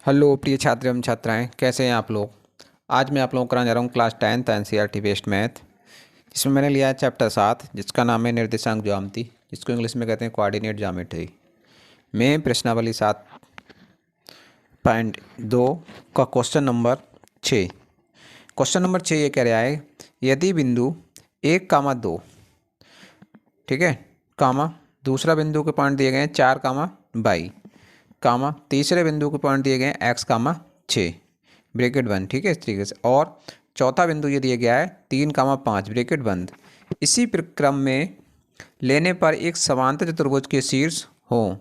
Hello प्रिय छात्र एवं छात्राएं, कैसे हैं आप लोग। आज मैं आप लोगों को कराने जा रहा हूँ class 10th NCERT based math, जिसमें मैंने लिया है चैप्टर 7, जिसका नाम है निर्देशांक ज्यामिति, जिसको इंग्लिश में कहते हैं कोऑर्डिनेट ज्योमेट्री। में प्रश्नावली 7.2 का क्वेश्चन नंबर 6। क्वेश्चन नंबर 6 ये कह रहा है, यदि बिंदु 1, 2, ठीक है, कामा दूसरा बिंदु के पॉइंट दिए गए हैं 4, कामा तीसरे बिंदु के पॉइंट दिए गए हैं x, 6 ब्रैकेट बंद, ठीक है, इस तरीके से। और चौथा बिंदु ये दिया गया है 3, 5 ब्रैकेट बंद। इसी क्रम में लेने पर एक समांतर चतुर्भुज के शीर्ष हो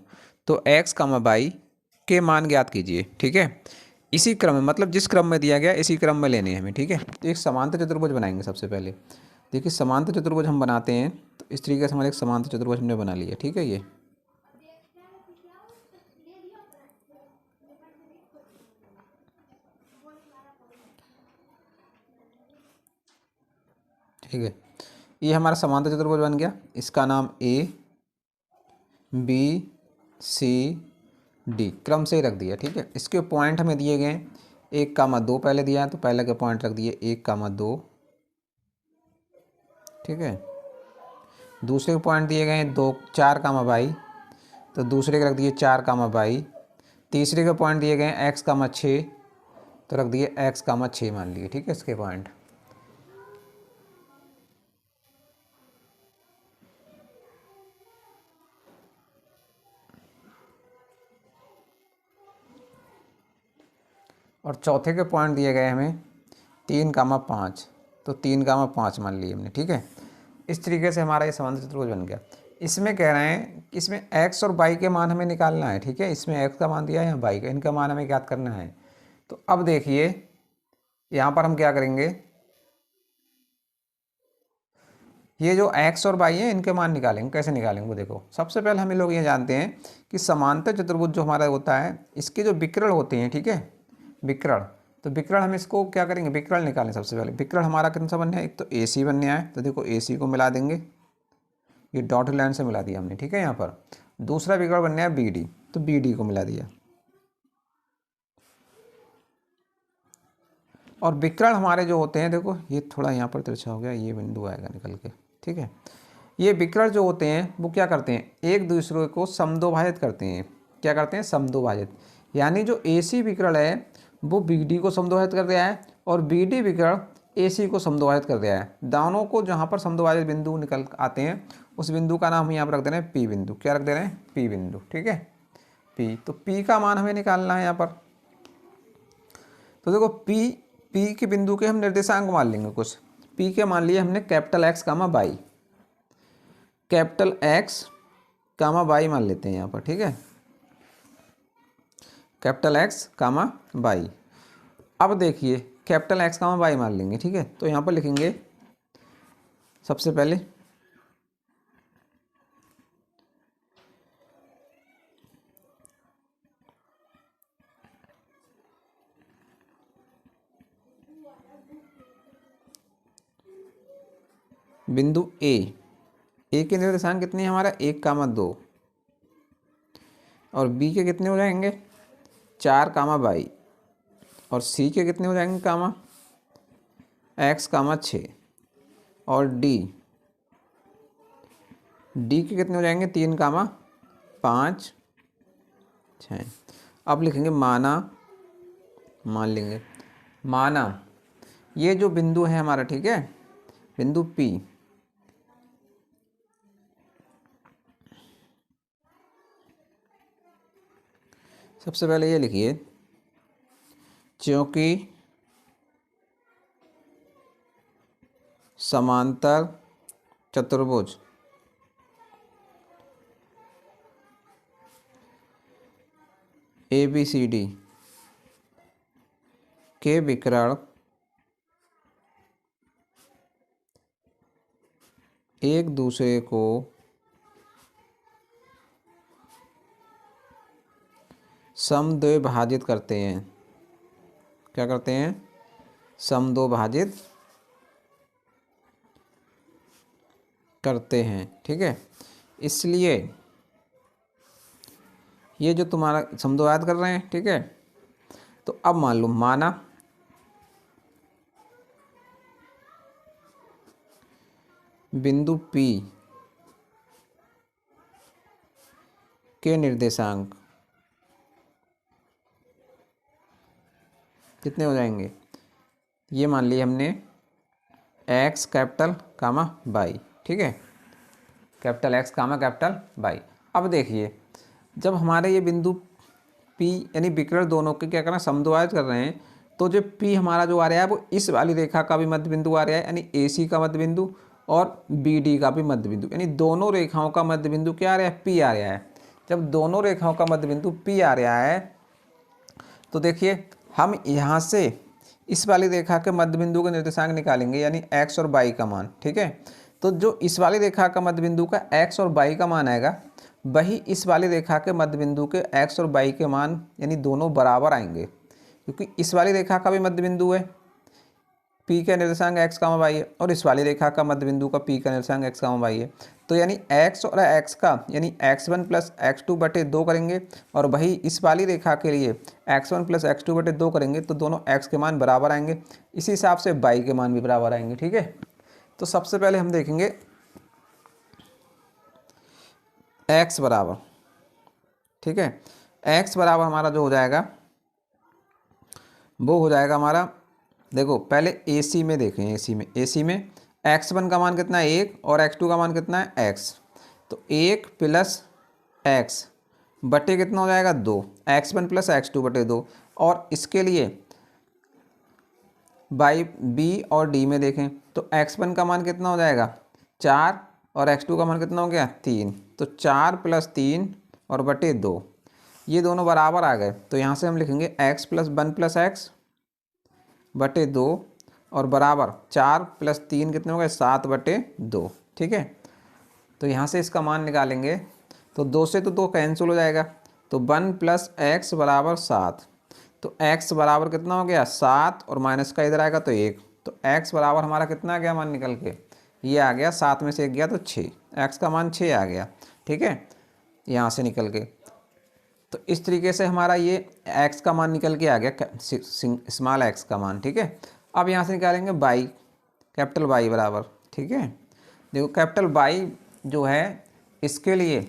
तो x, y के मान ज्ञात कीजिए, ठीक है। इसी क्रम में मतलब जिस क्रम में दिया गया इसी क्रम में लेने हैं हमें, ठीक है। तो एक समांतर चतुर्भुज बनाएंगे सबसे पहले। देखिए समांतर चतुर्भुज हम बनाते हैं तो इस तरीके से हमारे एक समांतर चतुर्भुज हमने बना लिया, ठीक है। ये ठीक है, ये हमारा समांतर चतुर्भुज बन गया। इसका नाम ABCD क्रम से ही रख दिया, ठीक है। इसके पॉइंट हमें दिए गए 1, 2 पहले दिया है तो पहले के पॉइंट रख दिए 1, 2, ठीक है। दूसरे के पॉइंट दिए गए 4, तो दूसरे के रख दिए 4, तीसरे के पॉइंट दिए गए x, 6 तो रख दिए x, 6 मान लिए, ठीक है, इसके पॉइंट। और चौथे के पॉइंट दिए गए हमें 3, 5 तो 3, 5 मान लिए हमने, ठीक है। इस तरीके से हमारा ये समांतर चतुर्भुज बन गया। इसमें कह रहे हैं कि इसमें x और y के मान हमें निकालना है, ठीक है। इसमें x का मान दिया है या y का, इनका मान हमें ज्ञात करना है। तो अब देखिए यहाँ पर हम क्या करेंगे, ये जो x और y है इनके मान निकालेंगे। कैसे निकालेंगे वो देखो। सबसे पहले हम लोग ये जानते हैं कि समांतर चतुर्भुज जो हमारा होता है इसके जो विकर्ण होते हैं, ठीक है, विकर्ण। तो विकर्ण हम इसको क्या करेंगे, विकर्ण निकालें। सबसे पहले विकर्ण हमारा कितना सा बनना है, एक तो AC बनने आए तो देखो AC को मिला देंगे, ये डॉट लाइन से मिला दिया हमने, ठीक है। यहाँ पर दूसरा विकर्ण बनने आया BD तो BD को मिला दिया। और विकर्ण हमारे जो होते हैं देखो, ये थोड़ा यहाँ पर तिरछा हो गया, ये बिंदु आएगा निकल के, ठीक है। ये विकर्ण जो होते हैं वो क्या करते हैं, एक दूसरे को समद्विभाजित करते हैं। क्या करते हैं, समद्विभाजित। यानी जो AC विकर्ण है वो BD को समद्विभाजित कर दिया है और BD विकर्ण AC को समद्विभाजित कर दिया है। दोनों को जहाँ पर समद्विभाजित बिंदु निकल आते हैं उस बिंदु का नाम हम यहाँ पर रख दे रहे हैं P बिंदु। क्या रख दे रहे हैं, P बिंदु, ठीक है, P। तो P का मान हमें निकालना है यहाँ पर। तो देखो P के बिंदु के हम निर्देशांक मान लेंगे कुछ। P के मान लिए हमने capital X, y, capital X, y मान लेते हैं यहाँ पर, ठीक है, कैपिटल X, y। अब देखिए कैपिटल X, y मान लेंगे, ठीक है। तो यहाँ पर लिखेंगे सबसे पहले बिंदु A के निर्देशांक कितने हैं हमारा 1, 2 और B के कितने हो जाएंगे 4, और C के कितने हो जाएंगे X, 6 और D के कितने हो जाएंगे 3, 5, 6। अब लिखेंगे मान लेंगे माना ये जो बिंदु है हमारा, ठीक है, बिंदु P, सबसे पहले ये लिखिए, क्योंकि समांतर चतुर्भुज ABCD के विकर्ण एक दूसरे को समद्विभाजित करते हैं। क्या करते हैं, समद्विभाजित करते हैं, ठीक है। इसलिए ये जो तुम्हारा समद्विभाजित कर रहे हैं, ठीक है, तो अब मान लो, माना बिंदु P के निर्देशांक कितने हो जाएंगे, ये मान लिए हमने एक्स कैपिटल कामा वाई, ठीक है, capital x comma capital Y. अब देखिए, जब हमारे ये बिंदु P यानी विकर्ण दोनों के क्या करना, समद्विभाजित कर रहे हैं, तो जो P हमारा जो आ रहा है वो इस वाली रेखा का भी मध्य बिंदु आ रहा है, यानी AC का मध्य बिंदु और BD का भी मध्य बिंदु, यानी दोनों रेखाओं का मध्य बिंदु क्या आ रहा है, P आ रहा है। जब दोनों रेखाओं का मध्य बिंदु P आ रहा है तो देखिए हम यहाँ से इस वाली रेखा के मध्य बिंदु का निर्देशांक निकालेंगे, यानी x और y का मान, ठीक है। तो जो इस वाली रेखा का मध्य बिंदु का x और y का मान आएगा, वही इस वाली रेखा के मध्य बिंदु के x और y के मान यानी दोनों बराबर आएंगे, क्योंकि इस वाली रेखा का भी मध्य बिंदु है P का निर्देशांक x कामा y है, और इस वाली रेखा का मध्य बिंदु का P का निर्देशांक x कामा y है। तो यानी x और x का यानी x1 प्लस x2 बटे 2 करेंगे, और वही इस वाली रेखा के लिए x1 प्लस x2 बटे 2 करेंगे, तो दोनों x के मान बराबर आएंगे। इसी हिसाब से y के मान भी बराबर आएंगे, ठीक है। तो सबसे पहले हम देखेंगे x बराबर, ठीक है, x बराबर हमारा जो हो जाएगा वो हो जाएगा हमारा, देखो पहले AC में देखें, AC में x1 का मान कितना है 1 और x2 का मान कितना है x, तो 1 प्लस x बटे कितना हो जाएगा 2, x1 प्लस x2 बटे 2। और इसके लिए बाई B और D में देखें तो x1 का मान कितना हो जाएगा 4 और x2 का मान कितना हो गया 3, तो 4 प्लस 3 और बटे 2, ये दोनों बराबर आ गए। तो यहाँ से हम लिखेंगे x प्लस 1 प्लस एक्स बटे 2 और बराबर 4 प्लस 3 कितने हो गए 7 बटे 2, ठीक है। तो यहाँ से इसका मान निकालेंगे तो 2 से तो 2 कैंसिल हो जाएगा, तो 1 प्लस एक्स बराबर 7, तो x बराबर कितना हो गया 7 और माइनस का इधर आएगा तो 1, तो x बराबर हमारा कितना आ गया मान निकल के, ये आ गया 7 में से 1 गया तो 6, x का मान 6 आ गया, ठीक है, यहाँ से निकल के। तो इस तरीके से हमारा ये x का मान निकल के आ गया, स्मॉल x का मान, ठीक है। अब यहाँ से निकालेंगे y, कैपिटल Y बराबर, ठीक है। देखो कैपिटल Y जो है इसके लिए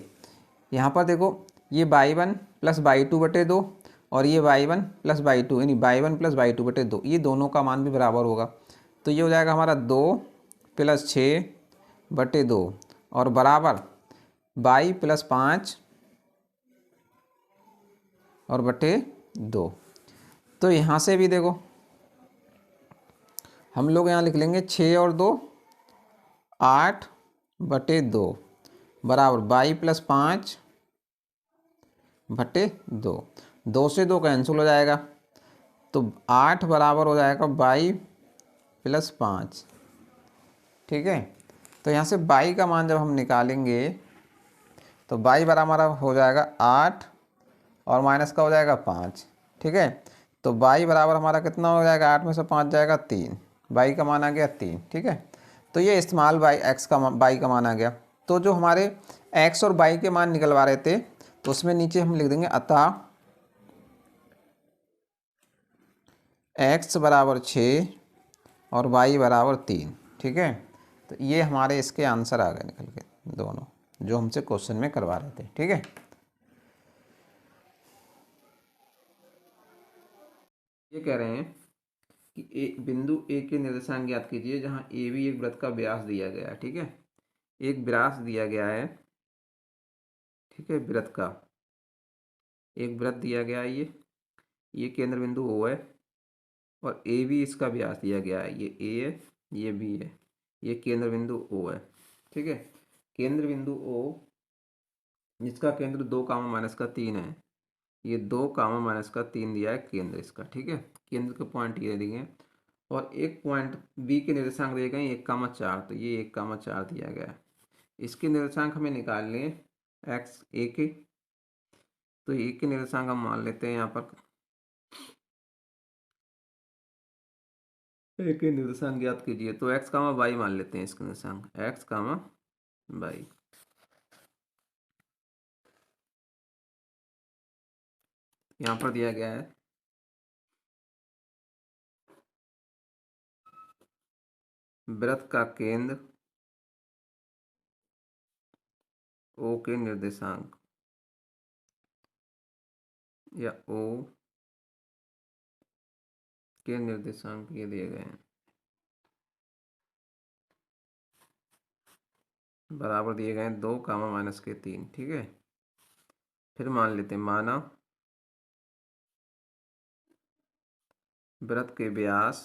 यहाँ पर देखो ये y1 प्लस y2 बटे 2 और ये y1 प्लस y2 यानी y1 प्लस y2 बटे 2, ये दोनों का मान भी बराबर होगा। तो ये हो जाएगा हमारा 2 प्लस 6 बटे 2 और बराबर y प्लस 5 और बटे 2। तो यहाँ से भी देखो हम लोग यहाँ लिख लेंगे 6 और 2 8 बटे 2 बराबर y प्लस 5 बटे 2, 2 से 2 कैंसिल हो जाएगा, तो 8 बराबर हो जाएगा y प्लस 5, ठीक है। तो यहाँ से y का मान जब हम निकालेंगे तो y बराबर हो जाएगा 8 और माइनस का हो जाएगा 5, ठीक है। तो y बराबर हमारा कितना हो जाएगा 8 में से 5 जाएगा 3, y का मान आ गया 3, ठीक है। तो ये इस्तेमाल y का मान आ गया। तो जो हमारे x और y के मान निकलवा रहे थे तो उसमें नीचे हम लिख देंगे अतः x बराबर 6 और y बराबर 3, ठीक है। तो ये हमारे इसके आंसर आ गए निकल के दोनों, जो हमसे क्वेश्चन में करवा रहे थे, ठीक है। ये कह रहे हैं कि एक बिंदु ए के निर्देशांक ज्ञात कीजिए जहां ए भी एक वृत्त का व्यास दिया गया है, ठीक है, एक व्यास दिया गया है, ठीक है, वृत्त का एक वृत्त दिया गया है, ये केंद्र बिंदु ओ है और ए भी इसका व्यास दिया गया है, ये ए है ये बी है, ये केंद्र बिंदु ओ है, ठीक है। केंद्र बिंदु ओ जिसका केंद्र 2 कामा माइनस का 3 है, ये 2 कामा माइनस का 3 दिया है केंद्र इसका, ठीक है। केंद्र के पॉइंट ये दिए गए और एक पॉइंट बी के निर्देशांक दिए गए 1,4, तो ये 1,4 दिया गया है। इसके निर्देशांक हमें निकालने एक्स ए के, तो ए के निर्देशांक हम मान लेते हैं यहाँ पर, ए के निर्देशांक ज्ञात कीजिए, तो एक्स कामा वाई मान लेते हैं इसके निर्देशांक, एक्स कामा वाई। यहाँ पर दिया गया है वृत्त का केंद्र ओ के निर्देशांक या ओ के निर्देशांक ये दिए गए हैं, बराबर दिए गए हैं 2 कामा माइनस के 3। ठीक है, फिर मान लेते हैं, माना वृत्त के व्यास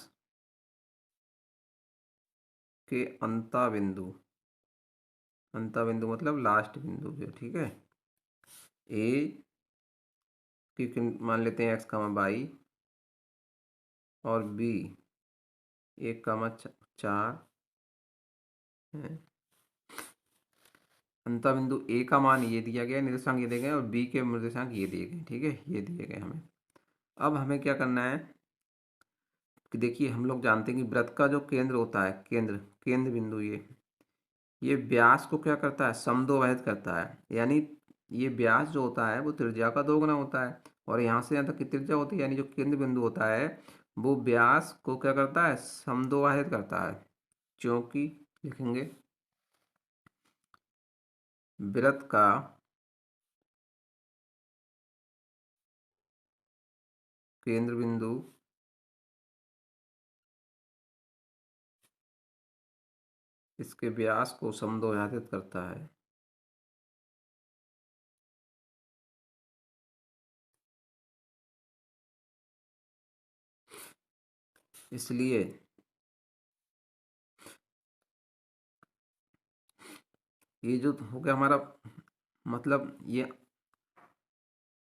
के अंता बिंदु मतलब लास्ट बिंदु जो, ठीक है, ए की मान लेते हैं x कामा बाई और बी 1 कामा 4 है। अंता बिंदु ए का मान ये दिया गया, निर्देशांक ये दिए गए और बी के निर्देशांक ये दिए गए। ठीक है, ये दिए गए हमें। अब हमें क्या करना है कि देखिए, हम लोग जानते हैं कि वृत्त का जो केंद्र होता है, केंद्र बिंदु, ये व्यास को क्या करता है, समद्विभाजित करता है। यानी ये व्यास जो होता है वो त्रिज्या का 2 गुना होता है, और यहाँ से यहाँ तक की त्रिज्या होती है, यानी जो केंद्र बिंदु होता है वो व्यास को क्या करता है, समद्विभाजित करता है। क्योंकि लिखेंगे वृत्त का केंद्र बिंदु इसके व्यास को समद्विभाजित करता है। इसलिए ये जो हो गया हमारा, मतलब ये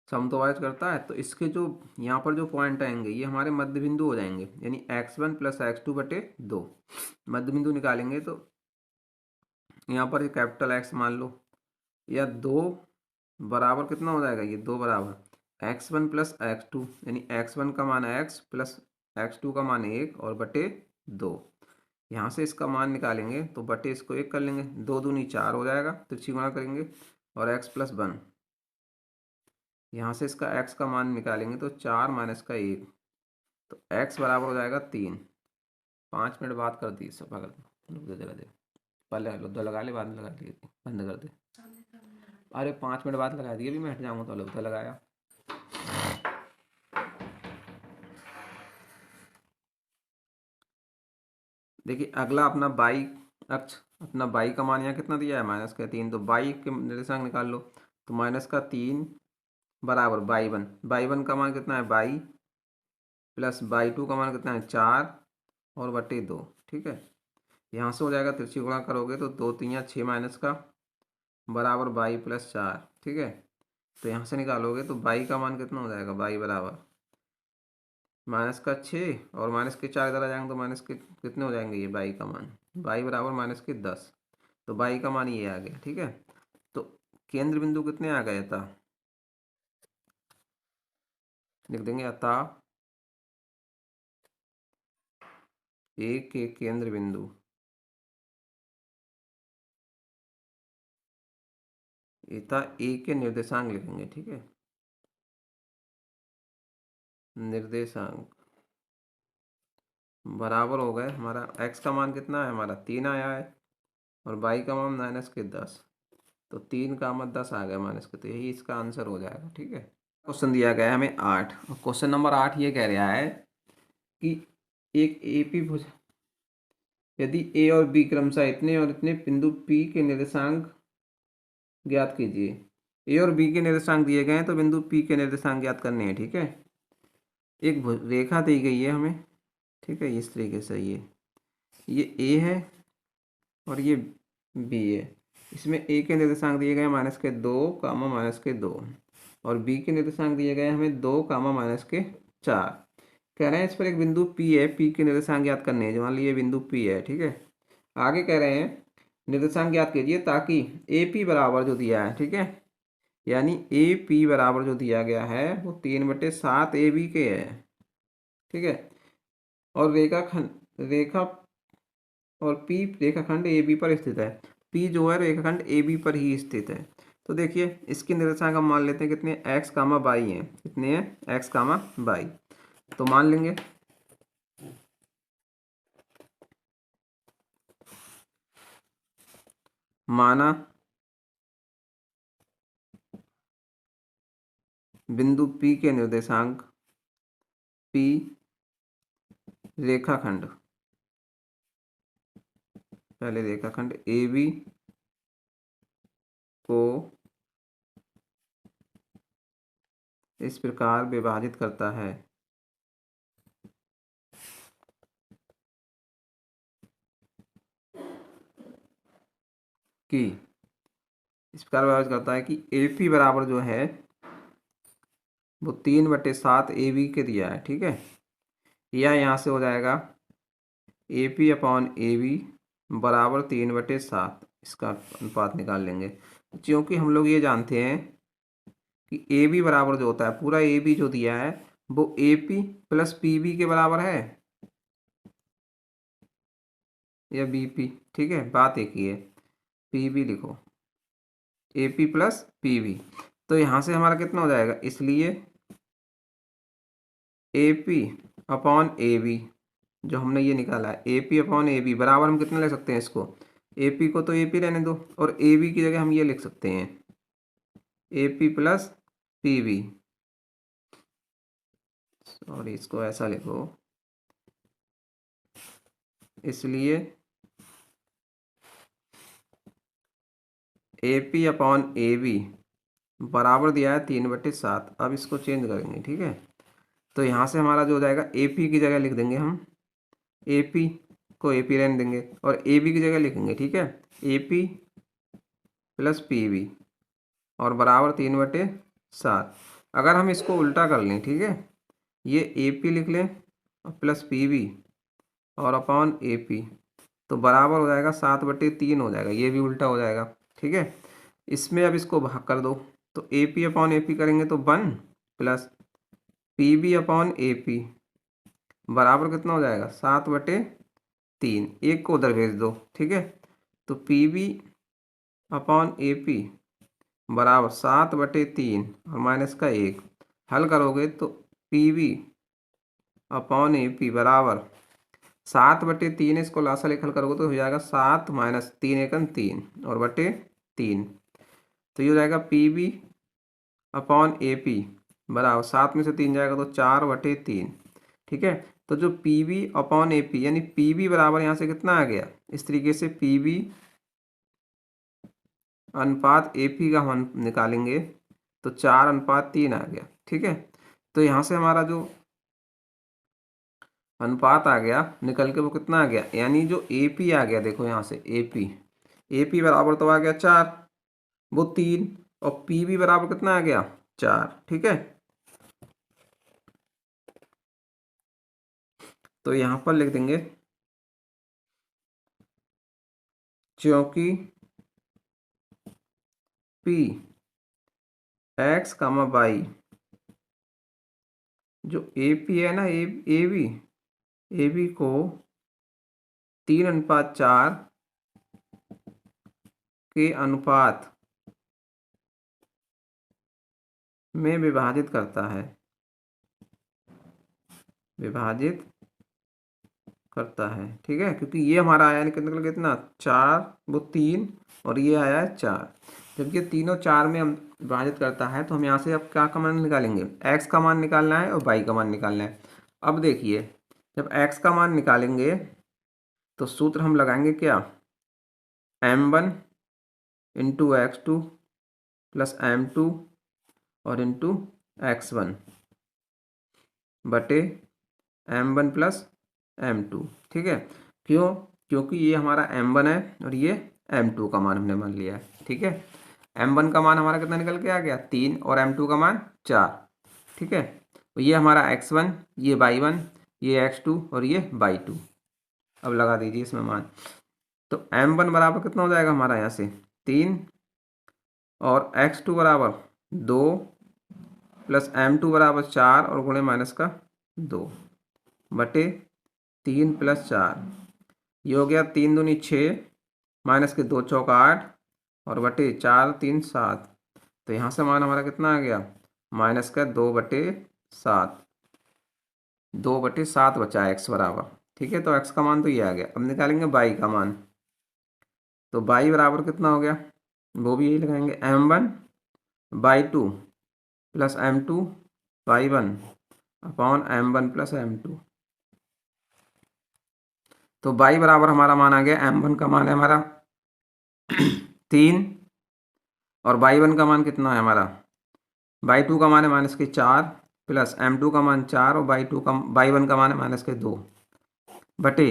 समद्विभाजित करता है, तो इसके जो यहाँ पर जो पॉइंट आएंगे ये हमारे मध्य बिंदु हो जाएंगे, यानी x1 प्लस x2 बटे 2 मध्य बिंदु निकालेंगे। तो यहाँ पर ये कैपिटल X मान लो, या 2 बराबर कितना हो जाएगा, ये 2 बराबर x1 प्लस x2, यानी x1 का मान x प्लस x2 का मान 1 और बटे 2। यहाँ से इसका मान निकालेंगे तो बटे इसको 1 कर लेंगे, 2 दूनी 4 हो जाएगा, तिरछी गुणा करेंगे, और x प्लस 1। यहाँ से इसका x का मान निकालेंगे तो 4 माइनस का 1, तो x बराबर हो जाएगा 3। 5 मिनट बात कर दी सब, अगर जरा दे पहले लुद्दा लगा ले, बाद में लगा दिए, बंद कर दे। अरे 5 मिनट बाद लगा दिए, अभी मैं हट जाऊँगा तो लुद्दा लगाया। देखिए अगला अपना बाई अक्ष, अपना बाई का मान यहाँ कितना दिया है, माइनस का 3, तो बाई के निर्देशांक निकाल लो। तो माइनस का 3 बराबर बाई वन का मान कितना है, बाई प्लस बाई 2 का मान कितना है, 4 और बटे 2। ठीक है, यहाँ से हो जाएगा, तिरछी गुणा करोगे तो 2 3 6 माइनस का बराबर बाई प्लस 4। ठीक है, तो यहाँ से निकालोगे तो बाई का मान कितना हो जाएगा, बाई बराबर माइनस का 6 और माइनस के 4 इधर आ जाएंगे तो माइनस के कितने हो जाएंगे, ये बाई का मान, बाई बराबर माइनस के 10। तो बाई का मान ये आ गया। ठीक है, तो केंद्र बिंदु कितने आ गए, अतः लिख देंगे, अतः ए के केंद्र बिंदु अतः ए के निर्देशांक लिखेंगे। ठीक है, निर्देशांक बराबर हो गए, हमारा x का मान कितना है, हमारा 3 आया है, और बाई का मान माइनस के 10, तो 3 का मान 10 आ गया माइनस के, तो यही इसका आंसर हो जाएगा। ठीक है, क्वेश्चन दिया गया है हमें 8, और क्वेश्चन नंबर 8 ये कह रहा है कि एक एपी भुज, यदि ए और बी क्रमशः इतने और इतने बिंदु पी के निर्देशांक ज्ञात कीजिए। ए और बी के निर्देशांक दिए गए हैं, तो बिंदु पी के निर्देशांक ज्ञात करने हैं। ठीक है, एक रेखा दी गई है हमें। ठीक है, इस तरीके से ये ए है और ये बी है। इसमें ए के निर्देशांक दिए गए माइनस के 2 कामा माइनस के 2, और बी के निर्देशांक दिए गए हमें 2 कामा माइनस के 4। कह रहे हैं इस पर एक बिंदु पी है, पी के निर्देशांक ज्ञात करने हैं, मान लीजिए बिंदु पी है। ठीक है, आगे कह रहे हैं निर्देशांक ज्ञात कीजिए ताकि ए पी बराबर जो दिया है, ठीक है, यानी ए पी बराबर जो दिया गया है वो 3/7 ए बी के है। ठीक है, और रेखा और पी रेखाखंड ए बी पर स्थित है। पी जो है रेखाखंड ए बी पर ही स्थित है। तो देखिए इसके निर्देशांक हम मान लेते हैं कितने, एक्स कामा बाई हैं, कितने हैं, एक्स कामा बाई। तो मान लेंगे माना बिंदु P के निर्देशांक P रेखाखंड, पहले रेखाखंड AB को इस प्रकार विभाजित करता है कि इस प्रकार विभाजित करता है कि AP बराबर जो है वो 3/7 AB के दिया है, ठीक है। या यहाँ से हो जाएगा AP/AB बराबर 3/7, इसका अनुपात निकाल लेंगे। क्योंकि हम लोग ये जानते हैं कि AB बराबर जो होता है, पूरा AB जो दिया है वो AP प्लस PB के बराबर है या BP, ठीक है, बात एक ही है। PB लिखो, AP प्लस PB, तो यहाँ से हमारा कितना हो जाएगा, इसलिए AP/AB जो हमने ये निकाला है, AP/AB बराबर हम कितना ले सकते हैं इसको, AP को तो AP रहने दो और AB की जगह हम ये लिख सकते हैं AP प्लस PB, और इसको ऐसा लिखो, इसलिए AP/AB बराबर दिया है 3/7। अब इसको चेंज करेंगे, ठीक है। तो यहाँ से हमारा जो हो जाएगा, AP की जगह लिख देंगे हम, AP को AP रहने देंगे और AB की जगह लिखेंगे, ठीक है, AP प्लस PB और बराबर 3/7। अगर हम इसको उल्टा कर लें, ठीक है, ये AP लिख लें और प्लस PB और अपॉन AP, तो बराबर हो जाएगा 7/3 हो जाएगा, ये भी उल्टा हो जाएगा, ठीक है। इसमें अब इसको भाग कर दो, तो AP/AP करेंगे तो 1 प्लस PB/AP बराबर कितना हो जाएगा, 7/3, एक को उधर भेज दो, ठीक है। तो PB/AP बराबर 7/3 और माइनस का 1, हल करोगे तो PB/AP बराबर 7/3, इसको लासा लेकर हल करोगे तो हो जाएगा 7 माइनस 3 एकम 3 और बटे 3, तो ये हो जाएगा PB/AP बराबर 7 में से 3 जाएगा तो 4/3, ठीक है। तो जो PB/AP यानी PB बराबर यहाँ से कितना आ गया, इस तरीके से PB अनुपात AP का हम निकालेंगे तो 4/3 आ गया, ठीक है। तो यहाँ से हमारा जो अनुपात आ गया निकल के वो कितना आ गया, यानी जो AP आ गया, देखो यहाँ से AP बराबर तो आ गया 4, वो 3, और PB बराबर कितना आ गया 4, ठीक है। तो यहाँ पर लिख देंगे क्योंकि P X, Y जो AP है ना, AB को 3/4 के अनुपात में विभाजित करता है, ठीक है। क्योंकि ये हमारा आया कितना 4, वो 3 और ये आया है 4, जब ये तीनों 4 में हम विभाजित करता है तो हम यहाँ से अब क्या का मान निकालेंगे, x का मान निकालना है और y का मान निकालना है। अब देखिए, जब x का मान निकालेंगे तो सूत्र हम लगाएंगे क्या, m1 into x2 plus m2 और इंटू x1 बटे m1 प्लस m2, ठीक है। क्यों, क्योंकि ये हमारा m1 है और ये m2 का मान हमने मान लिया है, ठीक है। m1 का मान हमारा कितना निकल के आ गया 3 और m2 का मान 4, ठीक है। तो ये हमारा x1, ये y1, ये x2 और ये y2। अब लगा दीजिए इसमें मान, तो m1 बराबर कितना हो जाएगा हमारा यहाँ से 3 और x2 बराबर 2 प्लस m2 बराबर 4 और गुणे माइनस का 2 बटे 3 प्लस 4, ये हो गया 3 दूनी 6 माइनस के 2 चौका 8 और बटे 4 3 7, तो यहाँ से मान हमारा कितना आ गया माइनस का 2/7, 2/7 बचा x बराबर, ठीक है। तो x का मान तो ये आ गया। अब निकालेंगे y का मान, तो y बराबर कितना हो गया, वो भी यही लगाएंगे, m1/2 plus m2/1 upon m1 plus m2। तो y बराबर हमारा मान आ गया, m1 का मान है हमारा 3 और y1 का मान कितना है हमारा, y2 का मान है -4 प्लस m2 का मान 4 और y1 का मान है -2 बटे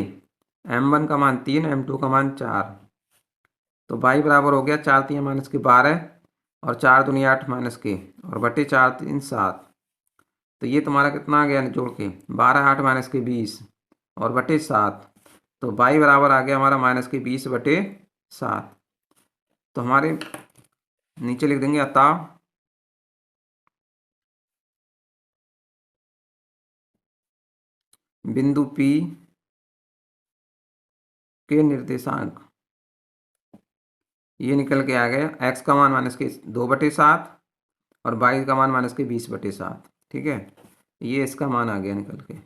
m1 का मान 3 m2 का मान 4। तो y बराबर हो गया 4 3 -12 और 4 दूनी 8 -के और बटे 4 3 7। तो ये तुम्हारा कितना आ गया जोड़ के 12 8 -20 और बटे 7। तो y बराबर आ गया हमारा -20 बटे 7। तो हमारे नीचे लिख देंगे अतः बिंदु P के निर्देशांक, ये निकल के आ गया x का मान -2/7 और y का मान -20/7। ठीक है, ये इसका मान आ गया निकल के।